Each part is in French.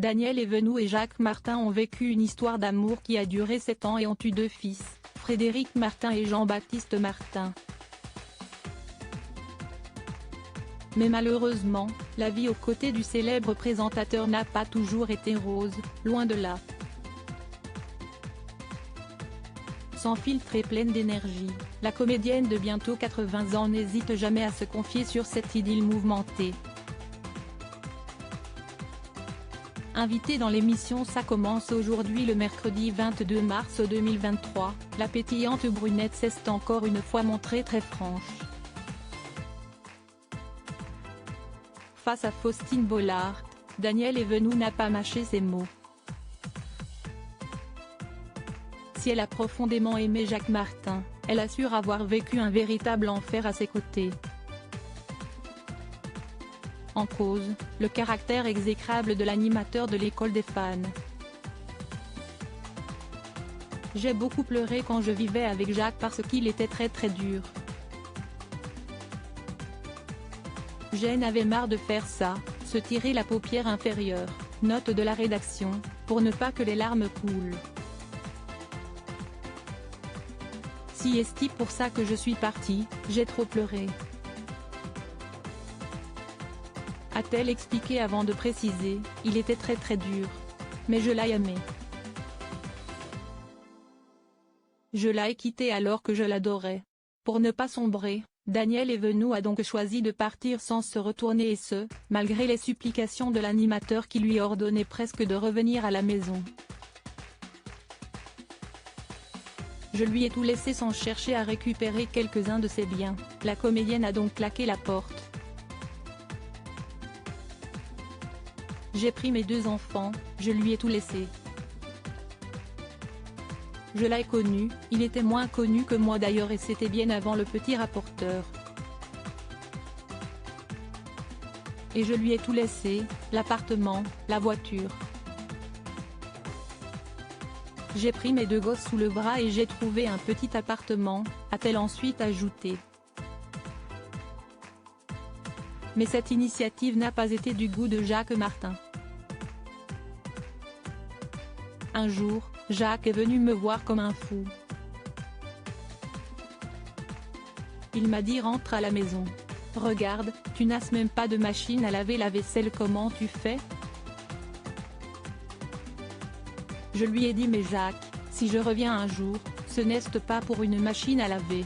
Daniel Evenou et Jacques Martin ont vécu une histoire d'amour qui a duré 7 ans et ont eu 2 fils, Frédéric Martin et Jean-Baptiste Martin. Mais malheureusement, la vie aux côtés du célèbre présentateur n'a pas toujours été rose, loin de là. Sans filtre et pleine d'énergie, la comédienne de bientôt 80 ans n'hésite jamais à se confier sur cette idylle mouvementée. Invitée dans l'émission Ça commence aujourd'hui le mercredi 22 mars 2023, la pétillante brunette s'est encore une fois montrée très franche. Face à Faustine Bollaert, Daniel Evenou n'a pas mâché ses mots. Si elle a profondément aimé Jacques Martin, elle assure avoir vécu un véritable enfer à ses côtés. En cause, le caractère exécrable de l'animateur de l'école des fans. J'ai beaucoup pleuré quand je vivais avec Jacques parce qu'il était très dur. J'en avais marre de faire ça, se tirer la paupière inférieure, note de la rédaction, pour ne pas que les larmes coulent. Si est-ce pour ça que je suis partie, j'ai trop pleuré. A-t-elle expliqué avant de préciser, il était très dur. Mais je l'ai aimé. Je l'ai quitté alors que je l'adorais. Pour ne pas sombrer, Daniel Evenou a donc choisi de partir sans se retourner et ce, malgré les supplications de l'animateur qui lui ordonnait presque de revenir à la maison. Je lui ai tout laissé sans chercher à récupérer quelques-uns de ses biens, la comédienne a donc claqué la porte. J'ai pris mes 2 enfants, je lui ai tout laissé. Je l'ai connu, il était moins connu que moi d'ailleurs et c'était bien avant le petit rapporteur. Et je lui ai tout laissé, l'appartement, la voiture. J'ai pris mes 2 gosses sous le bras et j'ai trouvé un petit appartement, a-t-elle ensuite ajouté. Mais cette initiative n'a pas été du goût de Jacques Martin. Un jour, Jacques est venu me voir comme un fou. Il m'a dit rentre à la maison. Regarde, tu n'as même pas de machine à laver la vaisselle, comment tu fais? Je lui ai dit mais Jacques, si je reviens un jour, ce n'est pas pour une machine à laver.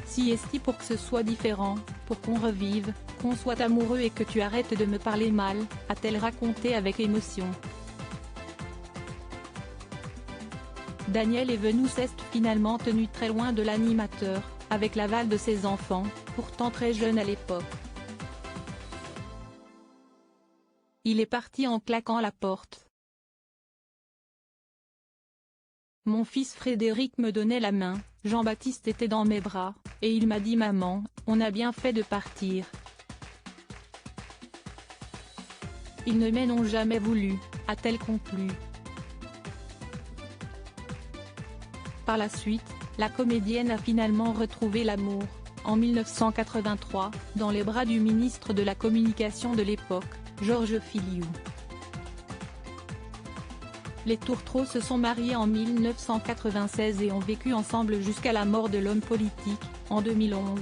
Si est-ce pour que ce soit différent, pour qu'on revive, qu'on soit amoureux et que tu arrêtes de me parler mal, a-t-elle raconté avec émotion. Daniel Evenou s'est finalement tenu très loin de l'animateur, avec l'aval de ses enfants, pourtant très jeunes à l'époque. Il est parti en claquant la porte. Mon fils Frédéric me donnait la main, Jean-Baptiste était dans mes bras, et il m'a dit maman, on a bien fait de partir. Ils ne m'en ont jamais voulu, a-t-elle conclu. Par la suite, la comédienne a finalement retrouvé l'amour, en 1983, dans les bras du ministre de la Communication de l'époque, Georges Filiou. Les Tourtereaux se sont mariés en 1996 et ont vécu ensemble jusqu'à la mort de l'homme politique, en 2011.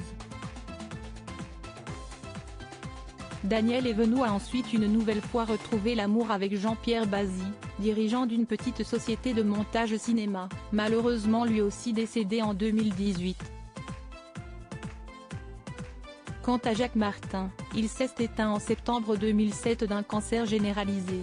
Daniel Evenou a ensuite une nouvelle fois retrouvé l'amour avec Jean-Pierre Bazy, dirigeant d'une petite société de montage cinéma, malheureusement lui aussi décédé en 2018. Quant à Jacques Martin, il s'est éteint en septembre 2007 d'un cancer généralisé.